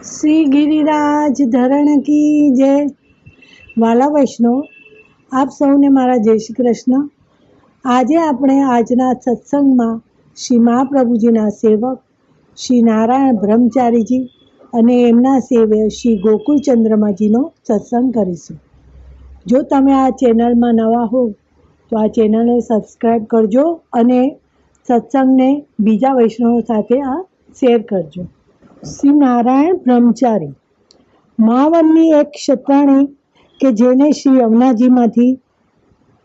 શ્રી ગિરિરાજ ધરણ કી જય. વાલા વૈષ્ણવ, આપ સૌને મારા જય શ્રી કૃષ્ણ. આજે આપણે આજના સત્સંગમાં શ્રી મહાપ્રભુજીના સેવક શ્રી નારાયણ બ્રહ્મચારીજી અને એમના સેવ્ય શ્રી ગોકુળચંદ્રમાજીનો સત્સંગ કરીશું. જો તમે આ ચેનલમાં નવા હો તો આ ચેનલને સબસ્ક્રાઈબ કરજો અને સત્સંગને બીજા વૈષ્ણવો સાથે શેર કરજો. શ્રી નારાયણ બ્રહ્મચારી મહાવનની એક ક્ષત્રાણી કે જેને શ્રી યમુનાજીમાંથી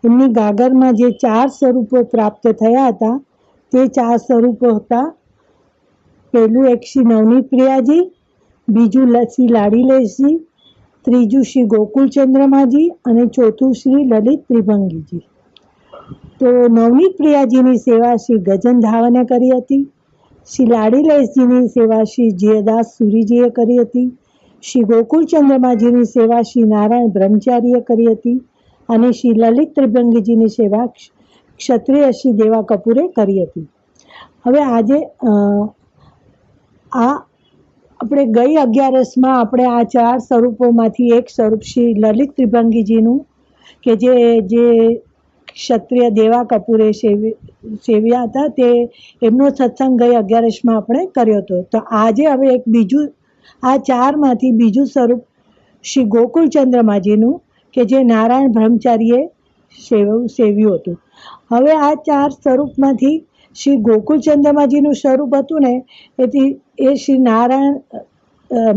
એમની ગાગરમાં જે 4 સ્વરૂપો પ્રાપ્ત થયા હતા તે 4 સ્વરૂપો હતા. પહેલું એક શ્રી નવનીત પ્રિયાજી, બીજું શ્રી લાડીલેશજી, ત્રીજું શ્રી ગોકુળચંદ્રમાજી અને ચોથું શ્રી લલિત ત્રિભંગીજી. તો નવનીત પ્રિયાજીની સેવા શ્રી ગજન ધાવને કરી હતી. શ્રી લાડીલેશજીની સેવા શ્રી જયદાસ સુરીજીએ કરી હતી. શ્રી ગોકુળચંદ્રમાજીની સેવા શ્રી નારાયણ બ્રહ્મચારીએ કરી હતી અને શ્રી લલિત ત્રિભંગીજીની સેવા ક્ષત્રિય શ્રી દેવા કપૂરે કરી હતી. હવે આજે આપણે ગઈ 11સમાં આપણે આ 4 સ્વરૂપોમાંથી એક સ્વરૂપ શ્રી લલિત ત્રિભંગીજીનું કે જે ક્ષત્રિય દેવા કપૂરે સેવ્યા હતા તે એમનો સત્સંગ ગઈ 11સમાં આપણે કર્યો હતો. તો આજે હવે એક બીજું આ 4માંથી બીજું સ્વરૂપ શ્રી ગોકુળચંદ્રમાજીનું કે જે નારાયણ બ્રહ્મચારીએ સેવ્યું હતું. હવે આ 4 સ્વરૂપમાંથી શ્રી ગોકુળચંદ્રમાજીનું સ્વરૂપ હતું ને એ શ્રી નારાયણ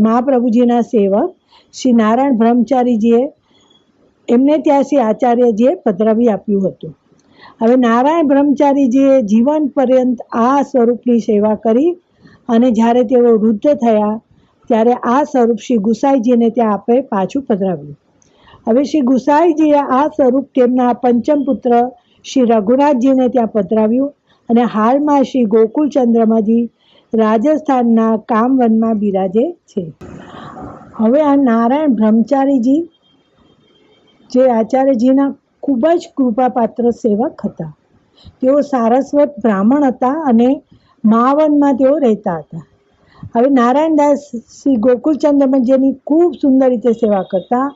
મહાપ્રભુજીના સેવક શ્રી નારાયણ બ્રહ્મચારીજીએ એમને ત્યાં શ્રી આચાર્યજીએ પધરાવી આપ્યું હતું. હવે નારાયણ બ્રહ્મચારીજીએ જીવન પર્યંત આ સ્વરૂપની સેવા કરી અને જ્યારે તેઓ વૃદ્ધ થયા ત્યારે આ સ્વરૂપ શ્રી ગુસાઈજીને ત્યાં આપણે પાછું પધરાવ્યું. હવે શ્રી ગુસાઈજીએ આ સ્વરૂપ તેમના પંચમ પુત્ર શ્રી રઘુનાથજીને ત્યાં પધરાવ્યું અને હાલમાં શ્રી ગોકુળચંદ્રમાજી રાજસ્થાનના કામવનમાં બિરાજે છે. હવે આ નારાયણ બ્રહ્મચારીજી જે આચાર્યજીના ખૂબ જ કૃપાપાત્ર સેવક હતા. તેઓ સારસ્વત બ્રાહ્મણ હતા અને મહાવનમાં તેઓ રહેતા હતા. હવે નારાયણદાસ શ્રી ગોકુળચંદ્રમાજીની ખૂબ સુંદર રીતે સેવા કરતા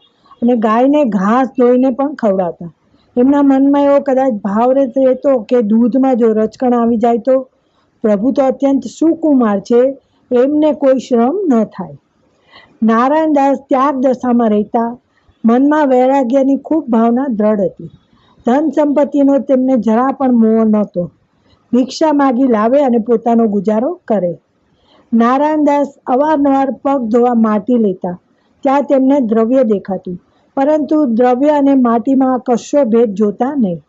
અને ગાયને ઘાસ ધોઈને પણ ખવડાવતા. એમના મનમાં એવો કદાચ ભાવ રહેતો કે દૂધમાં જો રચકણ આવી જાય તો પ્રભુ તો અત્યંત સુકુમાર છે, એમને કોઈ શ્રમ ન થાય. નારાયણદાસ ત્યાગ દશામાં રહેતા. મનમાં વૈરાગ્યની ખૂબ ભાવના દ્રઢ હતી. ધન સંપત્તિનો તેમને જરા પણ મોહ નહોતો. ભિક્ષા માગી લાવે અને પોતાનો ગુજારો કરે. નારાયણદાસ અવારનવાર પગ ધોવા માટી લેતા. ત્યાં તેમને દ્રવ્ય દેખાતું, પરંતુ દ્રવ્ય અને માટીમાં કશો ભેદ જોતા નહીં.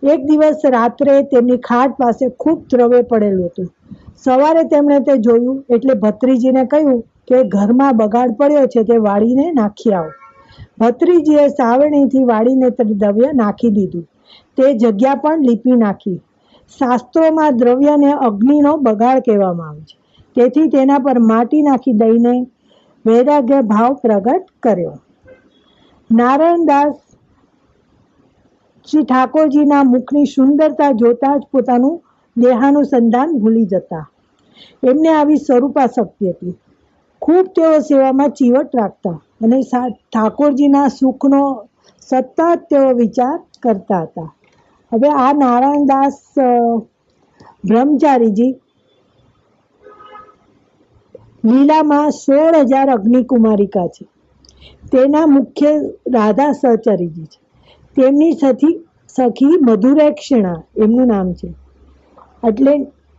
એક દિવસ રાત્રે તેમની ખાટ પાસે ખૂબ દ્રવ્ય પડેલું હતું. સવારે તેમણે તે જોયું એટલે ભત્રીજીને કહ્યું કે ઘરમાં બગાડ પડ્યો છે, તે વાળીને નાખી આવો. ભત્રીજીએ સાવરણીથી વાળીને દ્રવ્ય નાખી દીધું. તે જગ્યા પણ લીપી નાખી. શાસ્ત્રોમાં દ્રવ્યને અગ્નિનો બગાડ કહેવામાં આવે છે, તેથી તેના પર માટી નાખી દઈને વૈરાગ્ય ભાવ પ્રગટ કર્યો. નારાયણદાસ શ્રી ઠાકોરજીના મુખની સુંદરતા જોતા જ પોતાનું દેહાનુસંધાન ભૂલી જતા. એમને આવી સ્વરૂપાશક્તિ હતી. ખૂબ તેઓ સેવામાં ચીવટ રાખતા અને ઠાકોરજીના સુખનો સતત તેઓ વિચાર કરતા હતા. હવે આ નારાયણદાસ બ્રહ્મચારીજી લીલામાં 16,000 અગ્નિકુમારિકા છે. તેના મુખ્ય રાધા સહચરીજી છે. તેમની સખી મધુરેક્ષણા એમનું નામ છે, એટલે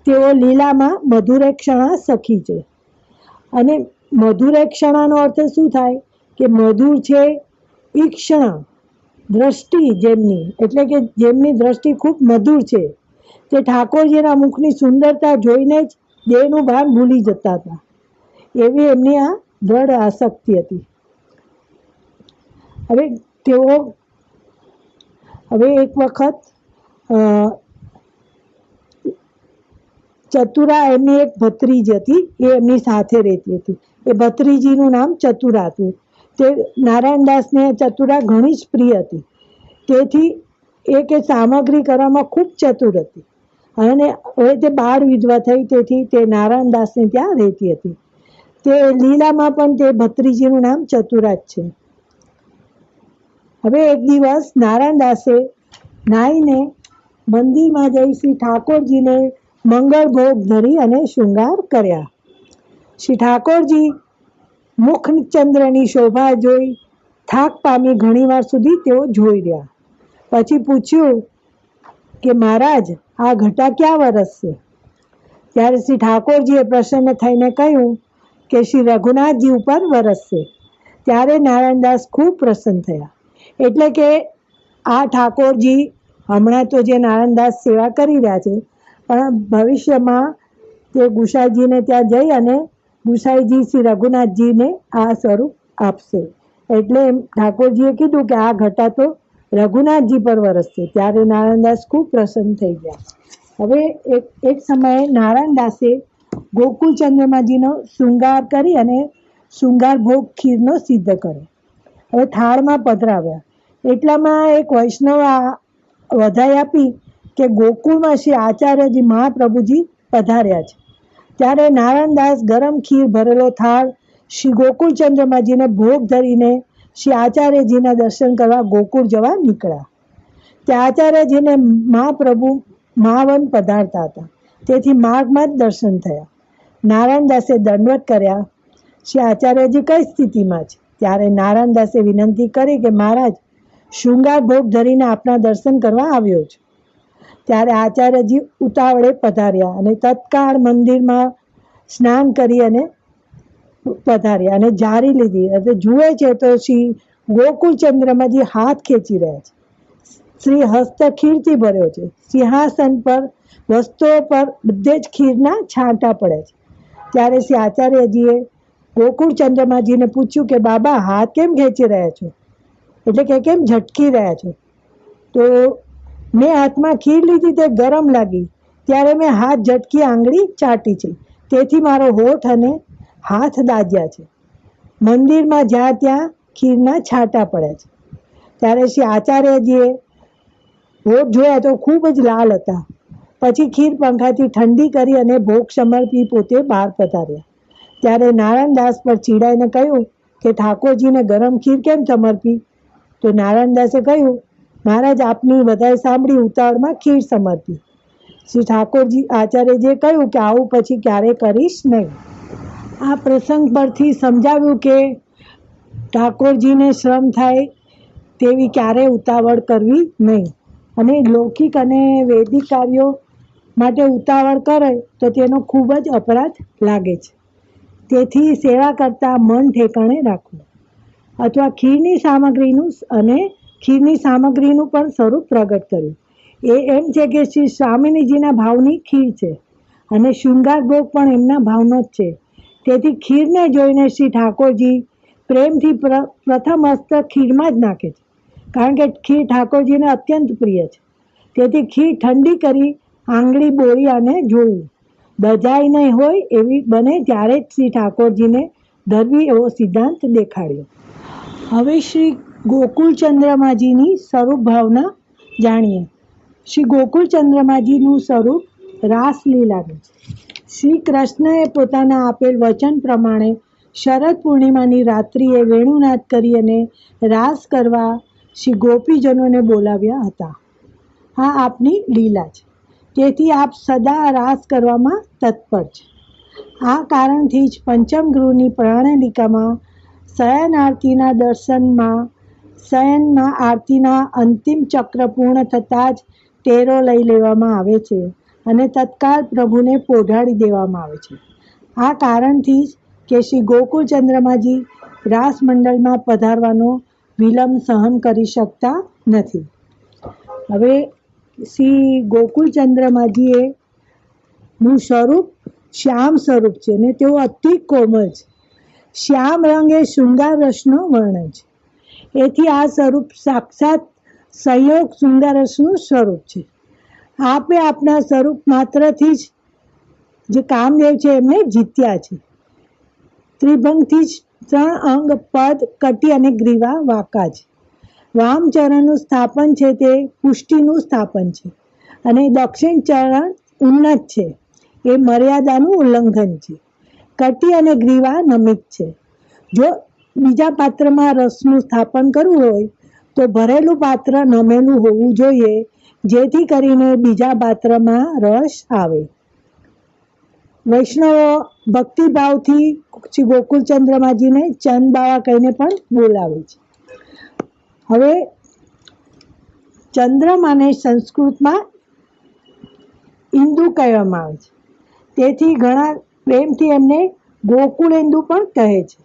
તેઓ લીલામાં મધુરેક્ષણા સખી છે. અને મધુરેક્ષણાનો અર્થ શું થાય કે મધુર છે, ઈક્ષણા દ્રષ્ટિ જેમની, એટલે કે જેમની દ્રષ્ટિ ખૂબ મધુર છે. તે ઠાકોરજીના મુખની સુંદરતા જોઈને જ દેહનું ભાન ભૂલી જતા હતા. એવી એમની આ દ્રઢ આસક્તિ હતી. હવે એક વખત ચતુરા એમની એક ભત્રીજી હતી, એ એમની સાથે રહેતી હતી. એ ભત્રીજીનું નામ ચતુરા હતું. તે નારાયણદાસને ચતુરા ઘણી જ પ્રિય હતી. તેથી એ કે સામગ્રી કરવામાં ખૂબ ચતુર હતી અને હવે તે બાળ વિધવા થઈ, તેથી તે નારાયણદાસને ત્યાં રહેતી હતી. તે લીલામાં પણ તે ભત્રીજીનું નામ ચતુરાજ છે. હવે એક દિવસ નારાયણદાસે નાહીને મંદિરમાં જઈ શ્રી ઠાકોરજીને મંગળ ભોગ ધરી અને શૃંગાર કર્યા. શ્રી ઠાકોરજી મુખચંદ્રની શોભા જોઈ થાક પામી ઘણીવાર સુધી તેઓ જોઈ રહ્યા. પછી પૂછ્યું કે મહારાજ, આ ઘટા ક્યાં વરસશે? ત્યારે શ્રી ઠાકોરજીએ પ્રસન્ન થઈને કહ્યું કે શ્રી રઘુનાથજી ઉપર વરસશે. ત્યારે નારાયણદાસ ખૂબ પ્રસન્ન થયા. એટલે કે આ ઠાકોરજી હમણાં તો જે નારાયણદાસ સેવા કરી રહ્યા છે, પણ ભવિષ્યમાં તે ગુસાઈજીને ત્યાં જઈ અને ગુસાઈજી શ્રી રઘુનાથજીને આ સ્વરૂપ આપશે. એટલે એમ ઠાકોરજીએ કીધું કે આ ઘટા તો રઘુનાથજી પર વરસશે. ત્યારે નારાયણદાસ ખૂબ પ્રસન્ન થઈ ગયા. હવે એક સમયે નારાયણદાસે ગોકુળ ચંદ્રમાજીનો શૃંગાર કરી અને શૃંગાર ભોગ ખીરનો સિદ્ધ કર્યો. હવે થાળમાં પધરાવ્યા. એટલામાં એક વૈષ્ણવ વધાઈ આપી કે ગોકુળમાં શ્રી આચાર્યજી મહાપ્રભુજી પધાર્યા છે. ત્યારે નારાયણદાસ ગરમ ખીર ભરેલો થાળ શ્રી ગોકુળ ચંદ્રમાજીને ભોગ ધરીને શ્રી આચાર્યજીના દર્શન કરવા ગોકુળ જવા નીકળ્યા. ત્યાં આચાર્યજીને મહાપ્રભુ મહાવન પધારતા હતા, તેથી માર્ગમાં જ દર્શન થયા. નારાયણદાસે દંડવત કર્યા. શ્રી આચાર્યજી કઈ સ્થિતિમાં છે? ત્યારે નારાયણદાસે વિનંતી કરી કે મહારાજ, શૃંગાર ભોગ ધરીને આપના દર્શન કરવા આવ્યો છું. ત્યારે આચાર્યજી ઉતાવળે પધાર્યા અને તત્કાળ મંદિરમાં સ્નાન કરી અને પધાર્યા અને જારી લીધી. એટલે જુએ છે તો શ્રી ગોકુળ ચંદ્રમાજી હાથ ખેંચી રહ્યા છે. શ્રી હસ્ત ખીરથી ભર્યો છે. સિંહાસન પર વસ્તુઓ પર બધે જ ખીરના છાંટા પડે છે. ત્યારે શ્રી આચાર્યજીએ ગોકુળ ચંદ્રમાજીને પૂછ્યું કે બાબા, હાથ કેમ ખેંચી રહ્યા છો? એટલે કે કેમ ઝટકી રહ્યા છો? તો મેં હાથમાં ખીર લીધી, તે ગરમ લાગી, ત્યારે મેં હાથ ઝટકી આંગળી ચાટી છે, તેથી મારો હોઠ અને હાથ દાજ્યા છે. મંદિરમાં જ્યાં ત્યાં ખીરના છાંટા પડ્યા છે. ત્યારે શ્રી આચાર્યજીએ હોઠ જોયા તો ખૂબ જ લાલ હતા. પછી ખીર પંખાથી ઠંડી કરી અને ભોગ સમર્પી પોતે બહાર પધાર્યા. ત્યારે નારાયણદાસ પર ચીડાઈને કહ્યું કે ઠાકોરજીને ગરમ ખીર કેમ સમર્પી? તો નારાયણદાસે કહ્યું, મહારાજ, આપની વધાઈ સાંભળી ઉતાવળમાં ખીર સમર્પી. શ્રી ઠાકોરજી આચાર્યજીએ કહ્યું કે આવું પછી ક્યારે કરીશ નહીં. આ પ્રસંગ પરથી સમજાવ્યું કે ઠાકોરજીને શ્રમ થાય તેવી ક્યારેય ઉતાવળ કરવી નહીં, અને લૌકિક અને વૈદિક કાર્યો માટે ઉતાવળ કરે તો તેનો ખૂબ જ અપરાધ લાગે છે. તેથી સેવા કરતાં મન ઠેકાણે રાખવું. અથવા ખીરની સામગ્રીનું પણ સ્વરૂપ પ્રગટ કર્યું. એ એમ છે કે શ્રી સ્વામિનીજીના ભાવની ખીર છે અને શૃંગાર ભોગ પણ એમના ભાવનો જ છે. તેથી ખીરને જોઈને શ્રી ઠાકોરજી પ્રેમથી પ્રથમ હસ્ત ખીરમાં જ નાખે છે, કારણ કે ખીર ઠાકોરજીને અત્યંત પ્રિય છે. તેથી ખીર ઠંડી કરી આંગળી બોળી અને જોવું. દજાઈ નહીં હોય એવી બને ત્યારે જ શ્રી ઠાકોરજીને ધરવી એવો સિદ્ધાંત દેખાડ્યો. હવે શ્રી ગોકુળ ચંદ્રમાજીની સ્વરૂપ ભાવના જાણીએ. શ્રી ગોકુળ ચંદ્રમાજીનું સ્વરૂપ રાસલીલાનું છે. શ્રી કૃષ્ણએ પોતાના આપેલ વચન પ્રમાણે શરદ પૂર્ણિમાની રાત્રિએ વેણુનાદ કરી અને રાસ કરવા શ્રી ગોપીજનોને બોલાવ્યા હતા. આ આપની લીલા છે. તેથી આપ સદા રાસ કરવામાં તત્પર છે. આ કારણથી જ પંચમ ગૃહની પ્રણાલિકામાં શયન આરતીના અંતિમ ચક્ર પૂર્ણ થતાં જ ટેરો લઈ લેવામાં આવે છે અને તત્કાળ પ્રભુને પોઢાડી દેવામાં આવે છે. આ કારણથી જ કે શ્રી ગોકુળ ચંદ્રમાજી રાસ મંડળમાં પધારવાનો વિલંબ સહન કરી શકતા નથી. હવે શ્રી ગોકુળ ચંદ્રમાજીએ નું સ્વરૂપ શ્યામ સ્વરૂપ છે અને તેઓ અતિ કોમળ છે. શ્યામ રંગ એ શૃંગાર રસનો વર્ણન છે. એથી આ સ્વરૂપ સાક્ષાત સંયોગ શૃંગાર રસનું સ્વરૂપ છે. આપે આપના સ્વરૂપ માત્રથી જ જે કામદેવ છે એમને જીત્યા છે. ત્રિભંગથી જ 3 અંગ, પદ, કટી અને ગ્રીવા વાંકા છે. વામ ચરણનું સ્થાપન છે તે પુષ્ટિનું સ્થાપન છે અને દક્ષિણ ચરણ ઉન્નત છે, એ મર્યાદાનું ઉલ્લંઘન છે. કટી અને ગ્રીવા નમિત છે. જો બીજા પાત્રમાં રસનું સ્થાપન કરવું હોય તો ભરેલું પાત્ર નમેલું હોવું જોઈએ, જેથી કરીને બીજા પાત્રમાં રસ આવે. વૈષ્ણવો ભક્તિભાવથી શ્રી ગોકુળચંદ્રમાજીને ચંદ બાવા કહીને પણ બોલાવે છે. હવે ચંદ્રમાને સંસ્કૃતમાં ઇન્દુ કહેવામાં આવે છે, તેથી ઘણા પ્રેમથી એમને ગોકુળેન્દુ પણ કહે છે.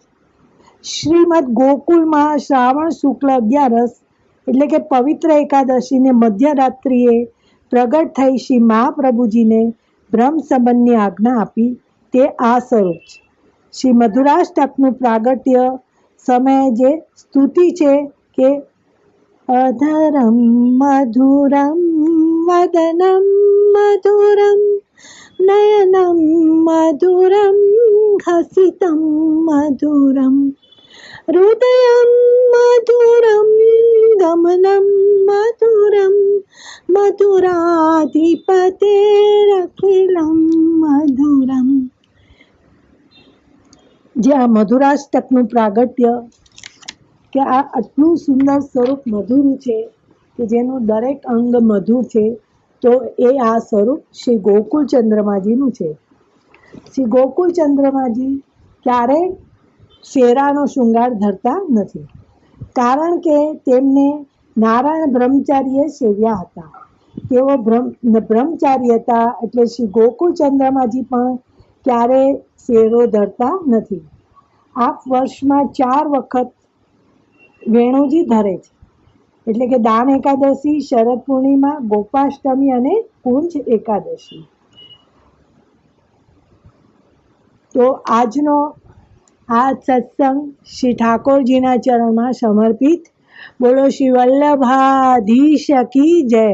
શ્રીમદ ગોકુળમાં શ્રાવણ શુક્લ 11 એટલે કે પવિત્ર એકાદશીને મધ્યરાત્રિએ પ્રગટ થઈ શ્રી મહાપ્રભુજીને બ્રહ્મ સંબંધની આજ્ઞા આપી, તે આ સ્વરૂપ છે. શ્રી મધુરાષ્ટકનું પ્રાગટ્ય સમયે જે સ્તુતિ છે કે અધરમ મધુરમ વદનમ મધુરમ નયનમ મધુરમ હસિતમ મધુરમ હૃદયમ મધુરમ ગમનમ મધુરમ મધુરાધિપતેરખિલમ મધુરમ. જે આ મધુરાષ્ટકનું પ્રાગટ્ય કે આ આટલું સુંદર સ્વરૂપ મધુર છે કે જેનું દરેક અંગ મધુર છે, તો એ આ સ્વરૂપ શ્રી ગોકુળચંદ્રમાજીનું છે. શ્રી ગોકુળચંદ્રમાજી ક્યારેય શેરાનો શૃંગાર ધરતા નથી, કારણ કે તેમને નારાયણ બ્રહ્મચારીએ સેવ્યા હતા. તેઓ બ્રહ્મચારી હતા, એટલે શ્રી ગોકુળચંદ્રમાજી પણ ક્યારેય શેરો ધરતા નથી. આ વર્ષમાં 4 વખત વેણુજી ધરે છે, એટલે કે દાન એકાદશી, શરદ પૂર્ણિમા, ગોપાષ્ટમી અને કુંજ એકાદશી. તો આજનો આ સત્સંગ શ્રી ઠાકોરજીના ચરણમાં સમર્પિત. બોલો શ્રી વલ્લભાધીશ કી જય.